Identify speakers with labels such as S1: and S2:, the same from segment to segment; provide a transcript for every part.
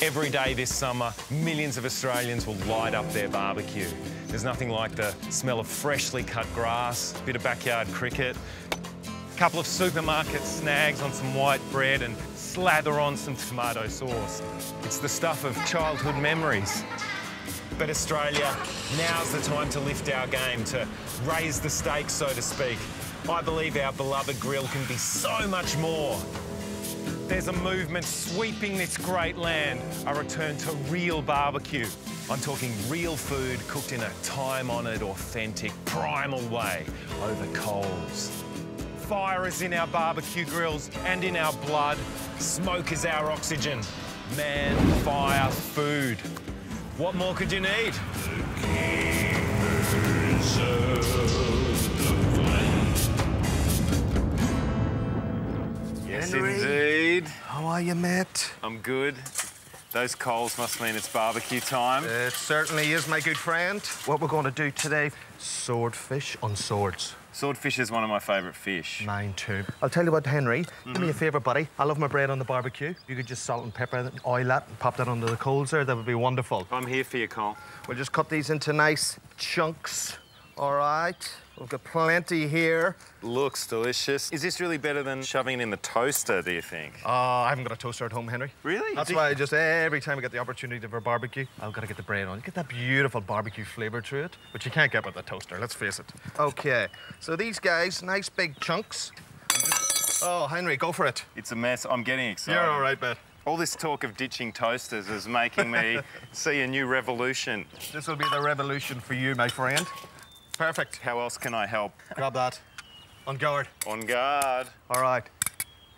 S1: Every day this summer, millions of Australians will light up their barbecue. There's nothing like the smell of freshly cut grass, a bit of backyard cricket, a couple of supermarket snags on some white bread and slather on some tomato sauce. It's the stuff of childhood memories. But Australia, now's the time to lift our game, to raise the stakes, so to speak. I believe our beloved grill can be so much more. There's a movement sweeping this great land, a return to real barbecue. I'm talking real food cooked in a time-honoured, authentic, primal way over coals. Fire is in our barbecue grills and in our blood. Smoke is our oxygen. Man, fire, food. What more could you need? Yes, indeed.
S2: How are you, mate?
S1: I'm good. Those coals must mean it's barbecue time.
S2: It certainly is, my good friend. What we're going to do today, swordfish on swords.
S1: Swordfish is one of my favourite fish.
S2: Mine too. I'll tell you what, Henry, do me a favour, buddy. I love my bread on the barbecue. You could just salt and pepper it, oil that, and pop that under the coals there. That would be wonderful.
S1: I'm here for you, Cole.
S2: We'll just cut these into nice chunks. All right. We've got plenty here.
S1: Looks delicious. Is this really better than shoving it in the toaster, do you think?
S2: Oh, I haven't got a toaster at home, Henry.
S1: Really?
S2: That's why I just, every time I get the opportunity for barbecue, I've got to get the bread on. Get that beautiful barbecue flavour to it, which you can't get with a toaster, let's face it. OK, so these guys, nice big chunks. Oh, Henry, go for it.
S1: It's a mess. I'm getting excited.
S2: You're all right, mate.
S1: All this talk of ditching toasters is making me see a new revolution.
S2: This will be the revolution for you, my friend. Perfect.
S1: How else can I help?
S2: Grab that. On guard.
S1: On guard.
S2: All right.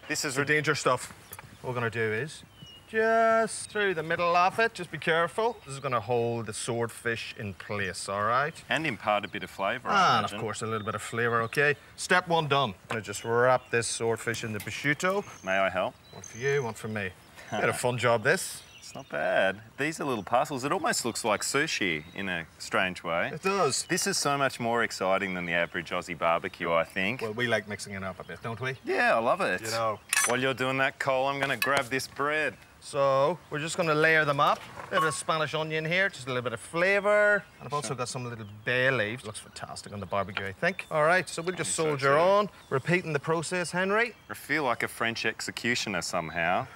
S1: This is
S2: the danger stuff. What we're going to do is just through the middle of it. Just be careful. This is going to hold the swordfish in place, all right?
S1: And impart a bit of flavour,
S2: And, of course, a little bit of flavour, OK? Step one done. I'm going to just wrap this swordfish in the prosciutto.
S1: May I help?
S2: One for you, one for me. Bit of fun job, this.
S1: It's not bad. These are little parcels. It almost looks like sushi in a strange way.
S2: It does.
S1: This is so much more exciting than the average Aussie barbecue, I think.
S2: Well, we like mixing it up a bit, don't we?
S1: Yeah, I love it.
S2: You know.
S1: While you're doing that, Cole, I'm going to grab this bread.
S2: So, we're just going to layer them up. A little bit of Spanish onion here, just a little bit of flavour. And I've also got some little bay leaves. Looks fantastic on the barbecue, I think. All right, so we'll just soldier on. Repeating the process, Henry.
S1: I feel like a French executioner somehow.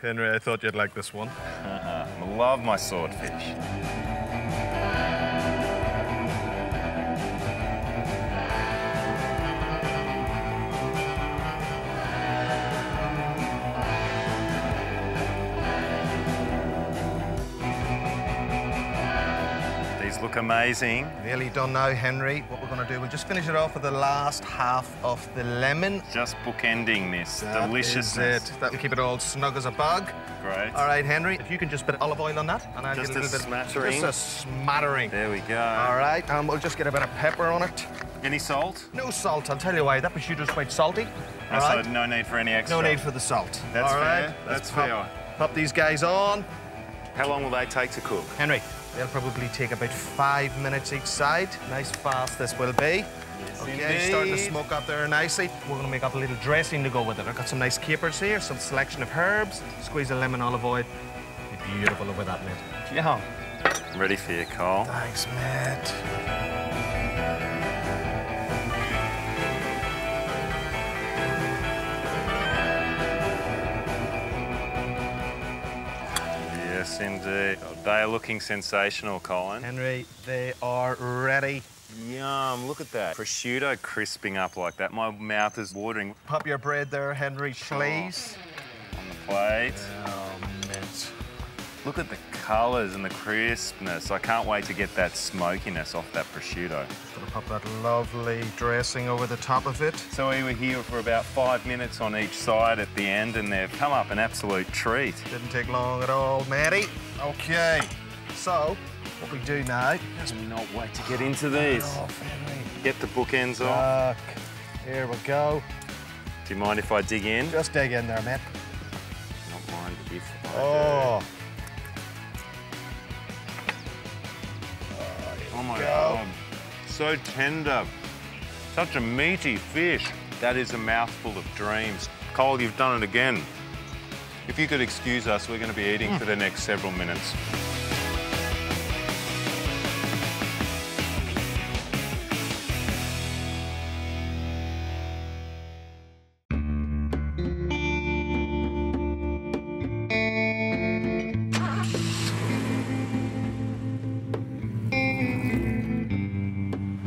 S2: Henry, I thought you'd like this one.
S1: I love my swordfish. Look amazing.
S2: Nearly done now, Henry. What we're going to do, we'll just finish it off with the last half of the lemon.
S1: Just bookending this deliciousness.
S2: That is it. That'll keep it all snug as a bug.
S1: Great.
S2: All right, Henry, if you can just put olive oil on that. And I'll
S1: just
S2: get a little bit,
S1: smattering.
S2: Just a smattering.
S1: There we go.
S2: All right, and we'll just get a bit of pepper on it.
S1: Any salt?
S2: No salt. I'll tell you why. That prosciutto's quite salty. All right?
S1: So no need for any extra?
S2: No need for the salt.
S1: That's
S2: all
S1: fair.
S2: right?
S1: That's fair.
S2: Pop these guys on.
S1: How long will they take to cook?
S2: Henry, they'll probably take about 5 minutes each side. Nice fast this will be.
S1: Yes,
S2: OK,
S1: indeed.
S2: starting to smoke up there nicely. We're going to make up a little dressing to go with it. I've got some nice capers here, some selection of herbs, squeeze a lemon, olive oil. Be beautiful with that, mate.
S1: Yeah. I'm ready for you, Cole.
S2: Thanks, mate.
S1: Yes, indeed. They are looking sensational, Colin.
S2: Henry, they are ready.
S1: Yum, look at that. Prosciutto crisping up like that. My mouth is watering.
S2: Pop your bread there, Henry, please.
S1: On the plate.
S2: Oh, mint.
S1: Look at the colours and the crispness. I can't wait to get that smokiness off that prosciutto.
S2: Just gonna pop that lovely dressing over the top of it.
S1: So we were here for about 5 minutes on each side at the end, and they've come up an absolute treat.
S2: Didn't take long at all, Matty. OK, so what we do now...
S1: I cannot wait to get into these.
S2: Henry.
S1: Get the bookends off.
S2: Here we go.
S1: Do you mind if I dig in?
S2: Just dig in there, mate.
S1: Not mind if I do. Oh my God. So tender. Such a meaty fish. That is a mouthful of dreams. Cole, you've done it again.
S3: If you could excuse us, we're going to be eating for the next several minutes.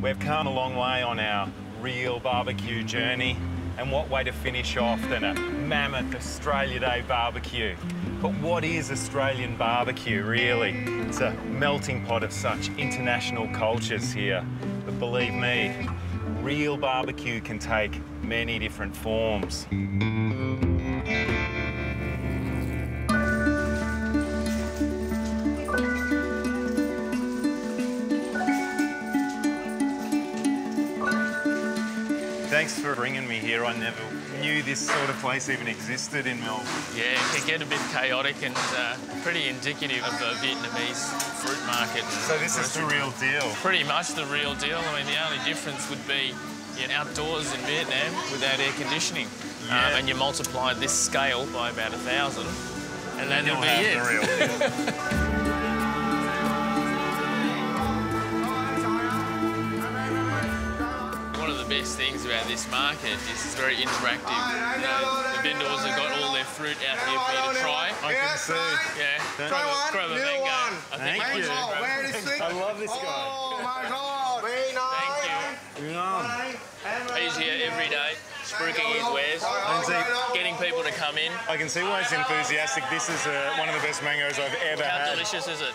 S1: We've come a long way on our real barbecue journey, and what way to finish off than a mammoth Australia Day barbecue. But what is Australian barbecue, really? It's a melting pot of such international cultures here. But believe me, real barbecue can take many different forms. Thanks for bringing me here. I never knew this sort of place even existed in Melbourne.
S4: Yeah, it can get a bit chaotic and pretty indicative of a Vietnamese fruit market.
S1: So this is the real deal?
S4: Pretty much the real deal. I mean, the only difference would be outdoors in Vietnam without air conditioning.
S1: Yeah.
S4: And you multiply this scale by about 1,000, and then it'll be it.
S1: The real deal.
S4: The best things about this market is it's very interactive. You know, the vendors have got all their fruit out here for you to try.
S1: I can see.
S4: Yeah, grab a
S2: new
S4: mango.
S2: one.
S1: Thank you.
S2: Very sweet.
S1: I love this guy.
S2: Oh my God. Very nice.
S4: Thank you.
S1: Yeah.
S4: He's here every day, spruiking his wares, getting people to come in.
S1: I can see why he's enthusiastic. This is one of the best mangoes I've ever had.
S4: How delicious is it?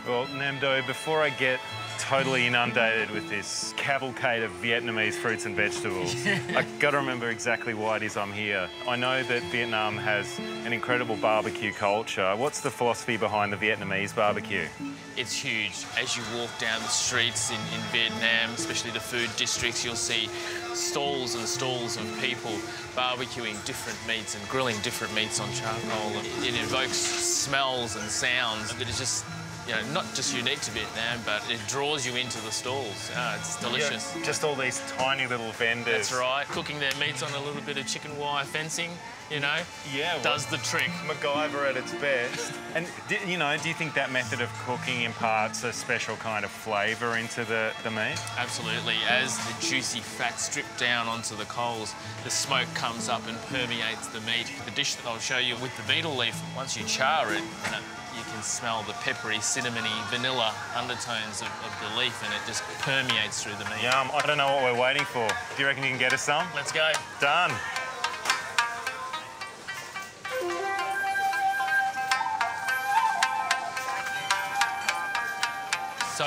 S1: Well, Nam Do, before I get totally inundated with this cavalcade of Vietnamese fruits and vegetables, I've got to remember exactly why it is I'm here. I know that Vietnam has an incredible barbecue culture. What's the philosophy behind the Vietnamese barbecue?
S4: It's huge. As you walk down the streets in Vietnam, especially the food districts, you'll see stalls and stalls of people barbecuing different meats and grilling different meats on charcoal. It evokes smells and sounds that is just, you know, not just unique to Vietnam, but it draws you into the stalls. It's delicious.
S1: Yeah, just all these tiny little vendors.
S4: That's right. Cooking their meats on a little bit of chicken wire fencing, you know,
S1: yeah,
S4: does the trick.
S1: MacGyver at its best. And, you know, do you think that method of cooking imparts a special kind of flavour into the meat?
S4: Absolutely. As the juicy fat stripped down onto the coals, the smoke comes up and permeates the meat. The dish that I'll show you with the beetle leaf, once you char it, you can smell the peppery, cinnamony, vanilla undertones of the leaf, and it just permeates through the meat.
S1: Yum. I don't know what we're waiting for. Do you reckon you can get us some?
S4: Let's go.
S1: Done.
S4: So,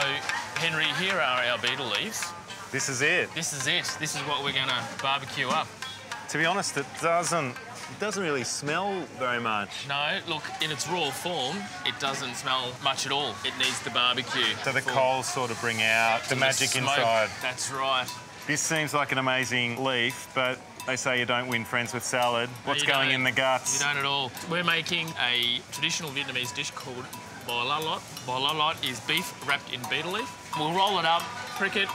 S4: Henry, here are our beetle leaves.
S1: This is it?
S4: This is it. This is what we're going to barbecue up.
S1: To be honest, it doesn't really smell very much.
S4: No, look, in its raw form, it doesn't smell much at all. It needs the barbecue.
S1: So the coals sort of bring out the magic inside.
S4: That's right.
S1: This seems like an amazing leaf, but they say you don't win friends with salad. What's going in the guts?
S4: You don't at all. We're making a traditional Vietnamese dish called bo la lot. Bo la lot is beef wrapped in beetle leaf. We'll roll it up, prick it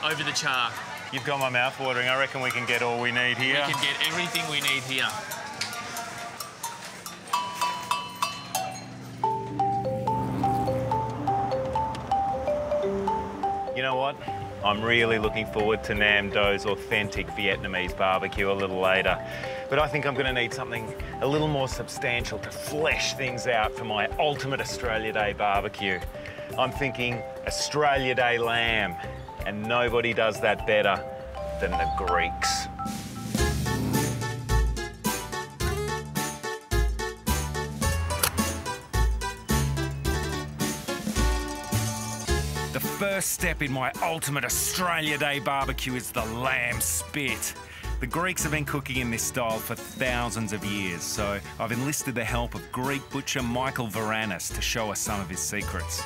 S4: over the char.
S1: You've got my mouth watering. I reckon we can get all we need here.
S4: We can get everything we need here.
S1: You know what? I'm really looking forward to Nam Do's authentic Vietnamese barbecue a little later. But I think I'm going to need something a little more substantial to flesh things out for my ultimate Australia Day barbecue. I'm thinking Australia Day lamb, and nobody does that better than the Greeks. The first step in my ultimate Australia Day barbecue is the lamb spit. The Greeks have been cooking in this style for thousands of years, so I've enlisted the help of Greek butcher Michael Varanus to show us some of his secrets.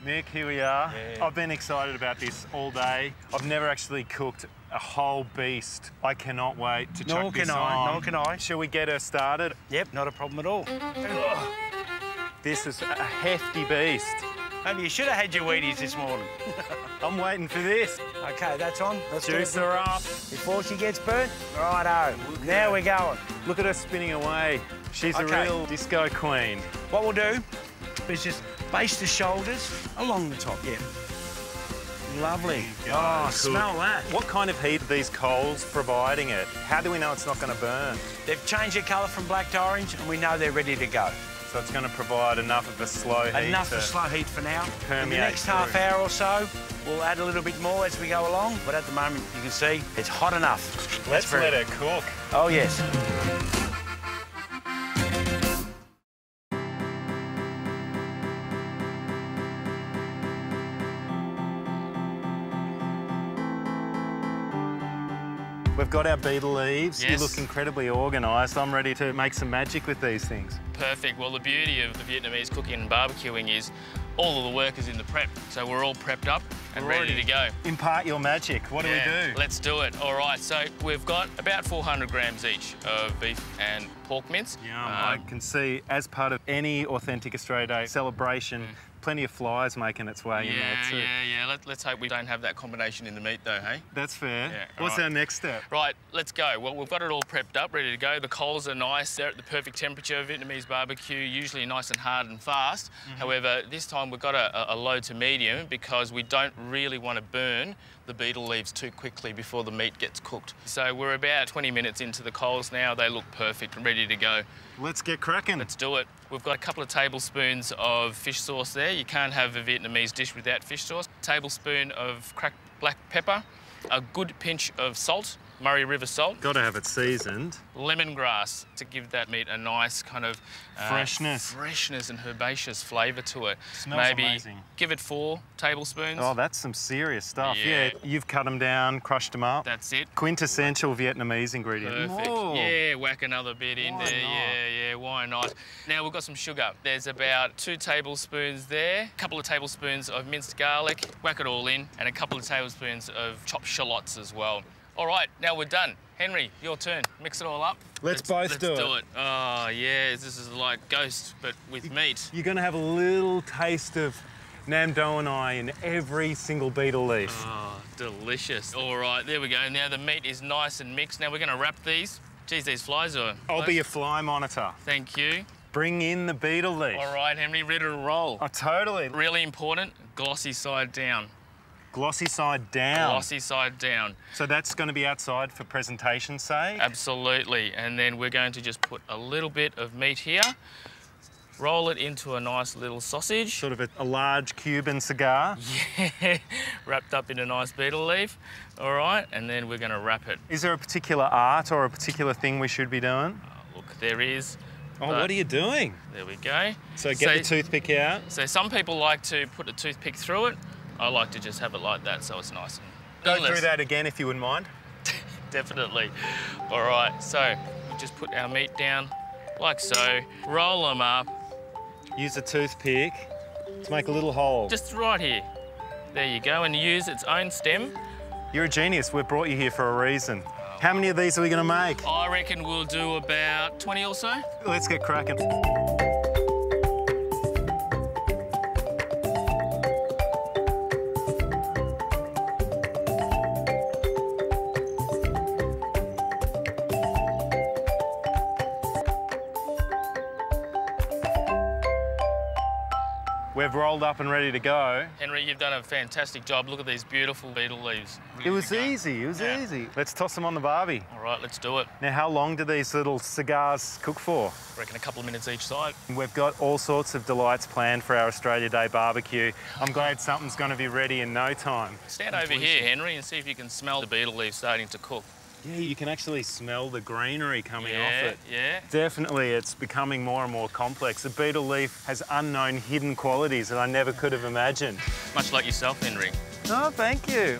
S1: Nick, here we are. Yeah. I've been excited about this all day. I've never actually cooked a whole beast. I cannot wait to chuck this on.
S5: Nor can I.
S1: Shall we get her started?
S5: Yep, not a problem at all.
S3: This is a hefty beast.
S5: Maybe you should have had your Wheaties this morning.
S3: I'm waiting for this.
S5: OK, that's on. Let's do it.
S3: Juice her up.
S5: Before she gets burnt. Righto. Now we're going.
S3: Look at her spinning away. She's a
S5: Okay.
S3: real disco queen.
S5: What we'll do is just baste the shoulders along the top, yeah. Lovely. Oh, smell that.
S3: What kind of heat are these coals providing it? How do we know it's not going to burn?
S5: They've changed their colour from black to orange and we know they're ready to go.
S3: So it's going to provide enough of a slow heat
S5: Enough
S3: to
S5: for slow heat for now. In the
S3: permeate
S5: next half
S3: through.
S5: hour or so, we'll add a little bit more as we go along. But at the moment, you can see it's hot enough.
S3: Let's let her cook.
S5: Oh, yes.
S3: We've got our beetle leaves.
S4: Yes.
S3: You look incredibly organised. I'm ready to make some magic with these things.
S4: Perfect. Well, the beauty of the Vietnamese cooking and barbecuing is all of the work is in the prep. So we're all prepped up and ready to go.
S3: Impart your magic. What do we do?
S4: Let's do it. All right, so we've got about 400 grams each of beef and pork mince.
S3: Yum. I can see, as part of any authentic Australia Day celebration, plenty of flies making its way in there too.
S4: Yeah. Let's hope we don't have that combination in the meat though, hey?
S3: That's fair.
S4: Yeah,
S3: What's
S4: right.
S3: our next step?
S4: Right, let's go. Well, we've got it all prepped up, ready to go. The coals are nice. They're at the perfect temperature. Vietnamese barbecue, usually nice and hard and fast. However, this time we've got a low to medium because we don't really want to burn the beetle leaves too quickly before the meat gets cooked. So we're about 20 minutes into the coals now. They look perfect and ready to go.
S3: Let's get cracking.
S4: Let's do it. We've got a couple of tablespoons of fish sauce there. You can't have a Vietnamese dish without fish sauce. Tablespoon of cracked black pepper, a good pinch of salt, Murray River salt.
S3: Got to have it seasoned.
S4: Lemongrass to give that meat a nice kind of freshness and herbaceous flavour to it.
S3: Smells
S4: Maybe
S3: amazing.
S4: give it 4 tablespoons.
S3: Oh, that's some serious stuff.
S4: Yeah.
S3: You've cut them down, crushed them up.
S4: That's it.
S3: Quintessential Vietnamese ingredient.
S4: Perfect.
S3: Oh.
S4: Yeah, whack another bit in
S3: Why
S4: there.
S3: not?
S4: Yeah, why not? Now we've got some sugar. There's about 2 tablespoons there, a couple of tablespoons of minced garlic, whack it all in, and a couple of tablespoons of chopped shallots as well. All right, now we're done. Henry, your turn. Mix it all up.
S3: Let's both do
S4: it. Oh, yeah, this is like Ghost, but with meat.
S3: You're going to have a little taste of Nam Do and I in every single beetle leaf.
S4: Oh, delicious. All right, there we go. Now the meat is nice and mixed. Now we're going to wrap these. Geez, these flies are...
S3: I'll be your fly monitor.
S4: Thank you.
S3: Bring in the beetle leaf.
S4: All right, Henry, ready to roll.
S3: Oh, totally.
S4: Really important, glossy side down.
S3: Glossy side down.
S4: Glossy side down.
S3: So that's going to be outside for presentation's sake?
S4: Absolutely. And then we're going to just put a little bit of meat here, roll it into a nice little sausage.
S3: Sort of a large Cuban cigar.
S4: Yeah, wrapped up in a nice beetle leaf. All right, and then we're going to wrap it.
S3: Is there a particular art or a particular thing we should be doing?
S4: Look, there is.
S3: Oh,
S4: but
S3: what are you doing?
S4: There we go.
S3: So get the toothpick out.
S4: So some people like to put a toothpick through it. I like to just have it like that so it's nice and
S3: Go
S4: goodless.
S3: through that again if you wouldn't mind.
S4: Definitely. All right, so we just put our meat down like so, roll them up,
S3: Use a toothpick to make a little hole.
S4: just right here. There you go, and use its own stem.
S3: You're a genius. We've brought you here for a reason. How many of these are we going to make?
S4: I reckon we'll do about 20 or so.
S3: Let's get cracking. We've rolled up and ready to go.
S4: Henry, you've done a fantastic job. Look at these beautiful beetle leaves.
S3: It was easy,
S4: Yeah.
S3: easy. Let's toss them on the barbie.
S4: All right, let's do it.
S3: Now, how long do these little cigars cook for?
S4: I reckon a couple of minutes each side.
S3: We've got all sorts of delights planned for our Australia Day barbecue. I'm glad something's going to be ready in no time.
S4: Stand over here, Henry, and see if you can smell the beetle leaves starting to cook.
S3: Yeah, you can actually smell the greenery coming off
S4: Yeah,
S3: it.
S4: yeah.
S3: Definitely, it's becoming more and more complex. The beetle leaf has unknown hidden qualities that I never could have imagined.
S4: Much like yourself, Henry.
S3: Oh, thank you.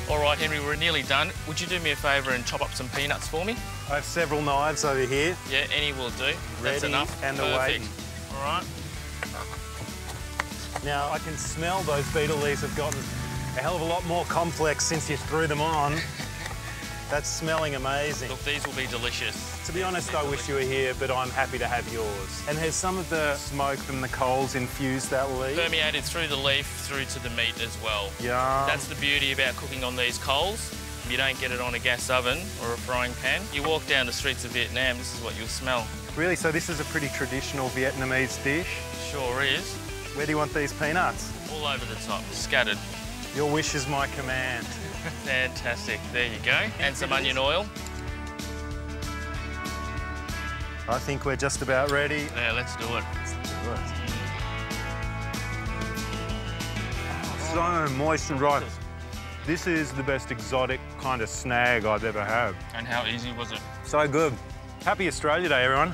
S4: All All right, Henry, we're nearly done. Would you do me a favour and chop up some peanuts for me?
S3: I have several knives over here.
S4: Yeah, any will do. That's
S3: Ready
S4: enough.
S3: and
S4: Perfect.
S3: awaiting.
S4: All right.
S3: Now, I can smell those beetle leaves have gotten a hell of a lot more complex since you threw them on. That's smelling amazing.
S4: Look, these will be delicious.
S3: To be honest, I wish you were here, but I'm happy to have yours. And has some of the smoke from the coals infused that leaf?
S4: Permeated through the leaf, through to the meat as well.
S3: Yeah.
S4: That's the beauty about cooking on these coals. You don't get it on a gas oven or a frying pan. You walk down the streets of Vietnam, this is what you'll smell.
S3: Really? So this is a pretty traditional Vietnamese dish?
S4: Sure is.
S3: Where do you want these peanuts?
S4: All over the top, scattered.
S3: Your wish is my command.
S4: Fantastic. There you go. And some onion oil.
S3: I think we're just about ready.
S4: Yeah, let's do it.
S3: So moist and ripe. This is the best exotic kind of snag I've ever had.
S4: And how easy was it?
S3: So good. Happy Australia Day, everyone.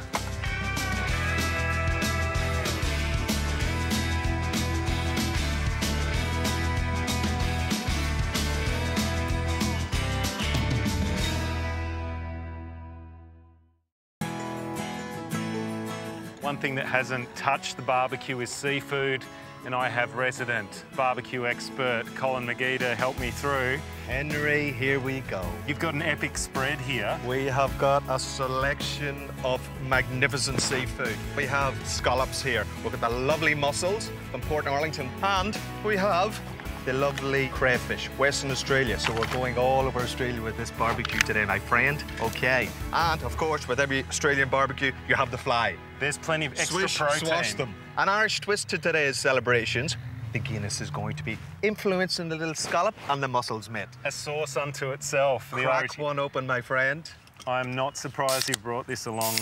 S3: One thing that hasn't touched the barbecue is seafood, and I have resident barbecue expert Colin McGee to help me through.
S2: Henry, here we go.
S3: You've got an epic spread here.
S2: We have got a selection of magnificent seafood. We have scallops here. We've got the lovely mussels from Port Arlington, and we have the lovely crayfish, Western Australia. So we're going all over Australia with this barbecue today, my friend. Okay. And of course, with every Australian barbecue, you have the fly.
S3: There's plenty of extra
S2: Swish,
S3: protein.
S2: swash them. An Irish twist to today's celebrations. The Guinness is going to be influencing the little scallop and the mussels, mate.
S3: A sauce unto itself. The
S2: Crack
S3: Irish.
S2: one open, my friend.
S3: I'm not surprised you brought this along.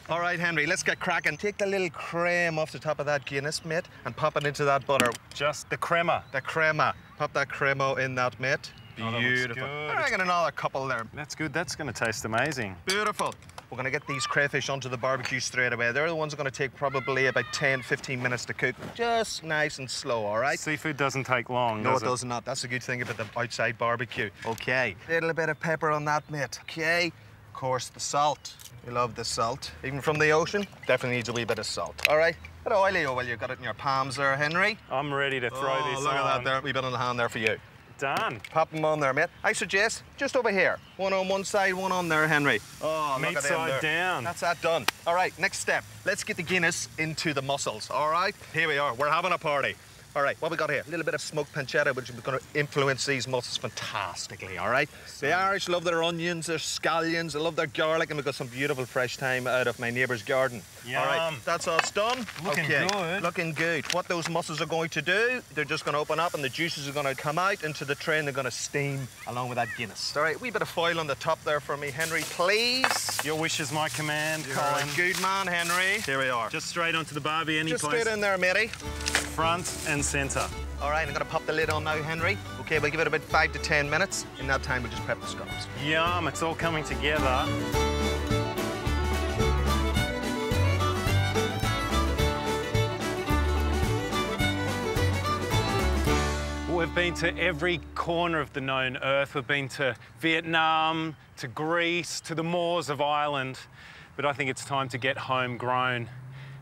S2: All right, Henry, let's get cracking. Take the little creme off the top of that Guinness, mate, and pop it into that butter.
S3: Just the crema.
S2: The crema. Pop that cremo in that, mate.
S3: Oh, that looks
S2: Beautiful.
S3: good.
S2: I reckon another couple there.
S3: That's good. That's going to taste amazing.
S2: Beautiful. We're going to get these crayfish onto the barbecue straight away. They're the ones that are going to take probably about 10, 15 minutes to cook. Just nice and slow, all right?
S3: Seafood doesn't take long,
S2: No,
S3: does
S2: it does not. That's a good thing about the outside barbecue. Okay. Little bit of pepper on that, mate. Okay. Of course, the salt. We love the salt. Even from the ocean, definitely needs a wee bit of salt. All right. Bit of oily oil. You've got it in your palms there, Henry.
S3: I'm ready to throw this
S2: look
S3: on.
S2: at that there. Wee bit on the hand there for you.
S3: Done.
S2: Pop them on there, mate. I suggest just over here. One on one side, one on there, Henry. Oh,
S3: Meat
S2: look at them
S3: side
S2: there.
S3: down.
S2: That's that done. All right, next step. Let's get the Guinness into the mussels, all right? Here we are. We're having a party. All right, what we got here? A little bit of smoked pancetta, which is going to influence these mussels fantastically, all right? The Irish love their onions, their scallions, they love their garlic, and we've got some beautiful fresh thyme out of my neighbour's garden.
S3: Yum.
S2: All right, that's us done.
S3: Looking good.
S2: Looking good. What those mussels are going to do, they're just going to open up and the juices are going to come out into the tray and they're going to steam along with that Guinness. All right, wee bit of foil on the top there for me, Henry, please.
S3: Your wish is my command,
S2: You're
S3: Colin.
S2: a good man, Henry. Here we are.
S3: Just straight onto the barbie, any
S2: Just
S3: place.
S2: straight in there, matey.
S3: Front and centre.
S2: All right, I'm going to pop the lid on now, Henry. Okay, we'll give it about 5 to 10 minutes. In that time, we'll just prep the scallops.
S3: Yum, it's all coming together. We've been to every corner of the known earth. We've been to Vietnam, to Greece, to the moors of Ireland. But I think it's time to get homegrown.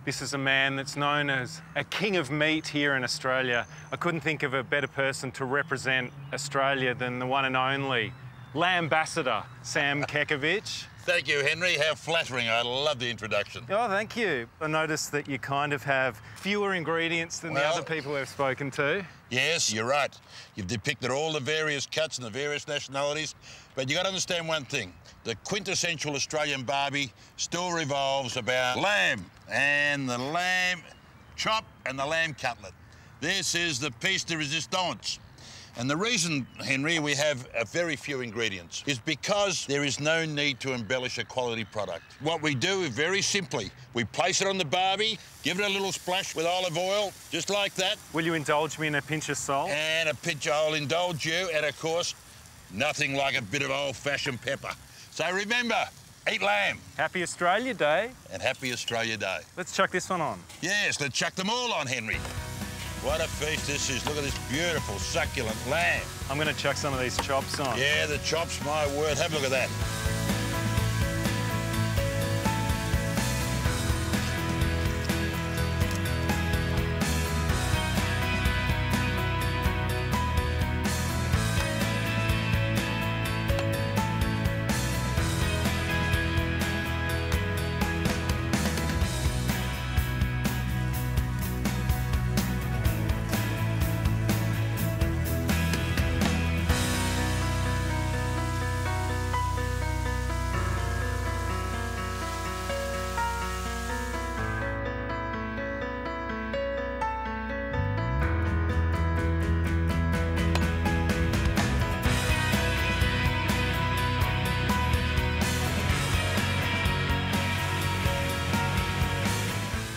S3: This is a man that's known as a king of meat here in Australia. I couldn't think of a better person to represent Australia than the one and only Lambassador Sam Kekovich.
S6: Thank you, Henry. How flattering. I love the introduction.
S3: Oh, thank you. I noticed that you kind of have fewer ingredients than the
S6: Well-
S3: other people we've spoken to.
S6: Yes, you're right. You've depicted all the various cuts and the various nationalities, but you got to understand one thing. The quintessential Australian barbie still revolves about lamb and the lamb chop and the lamb cutlet. This is the piece de resistance. And the reason, Henry, we have a very few ingredients is because there is no need to embellish a quality product. What we do is very simply, we place it on the barbie, give it a little splash with olive oil, just like that,
S3: Will you indulge me in a pinch of salt?
S6: and a pinch, I'll indulge you, and of course, nothing like a bit of old-fashioned pepper. So remember, eat lamb,
S3: Happy Australia Day.
S6: and happy Australia Day.
S3: Let's chuck this one on.
S6: Yes, let's chuck them all on, Henry. What a feast this is. Look at this beautiful, succulent lamb.
S3: I'm going to chuck some of these chops on.
S6: Yeah, the chops, my word. Have a look at that.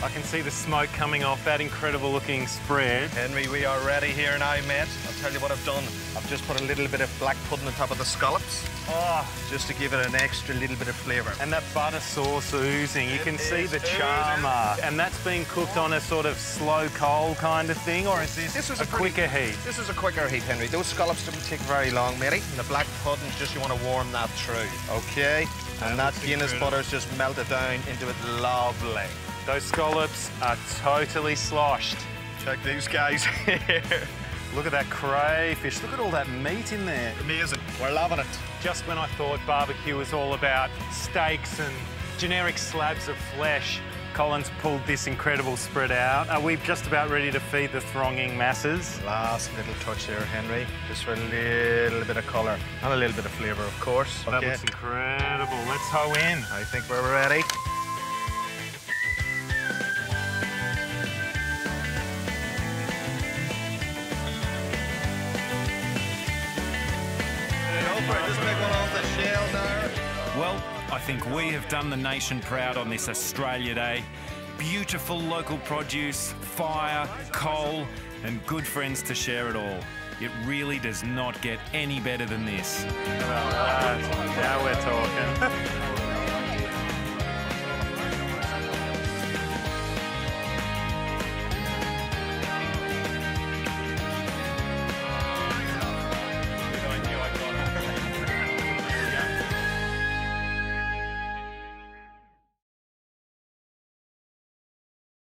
S3: I can see the smoke coming off that incredible looking spread.
S2: Henry, we are ready here now, mate. I'll tell you what I've done. I've just put a little bit of black pudding on top of the scallops.
S3: Oh,
S2: Just to give it an extra little bit of flavour.
S3: and that butter sauce oozing. You can see the charmer. And that's being cooked on a sort of slow coal kind of thing, or is this
S2: was
S3: a quicker heat?
S2: This is a quicker heat, Henry. Those scallops didn't take very long, matey. And the black pudding's just, you want to warm that through, okay? And that Guinness butter's just melted down into it lovely.
S3: Those scallops are totally sloshed.
S2: Check these guys here.
S3: Look at that crayfish. Look at all that meat in there.
S2: Amazing. We're loving it.
S3: Just when I thought barbecue was all about steaks and generic slabs of flesh, Colin's pulled this incredible spread out. Are we just about ready to feed the thronging masses?
S2: Last little touch here, Henry. Just for a little bit of colour and a little bit of flavour, of course.
S3: That looks incredible. Let's hoe in.
S2: I think we're ready. Just make one off the shell there.
S7: Well, I think we have done the nation proud on this Australia Day. Beautiful local produce, fire, coal, and good friends to share it all. It really does not get any better than this.
S3: Now we're talking.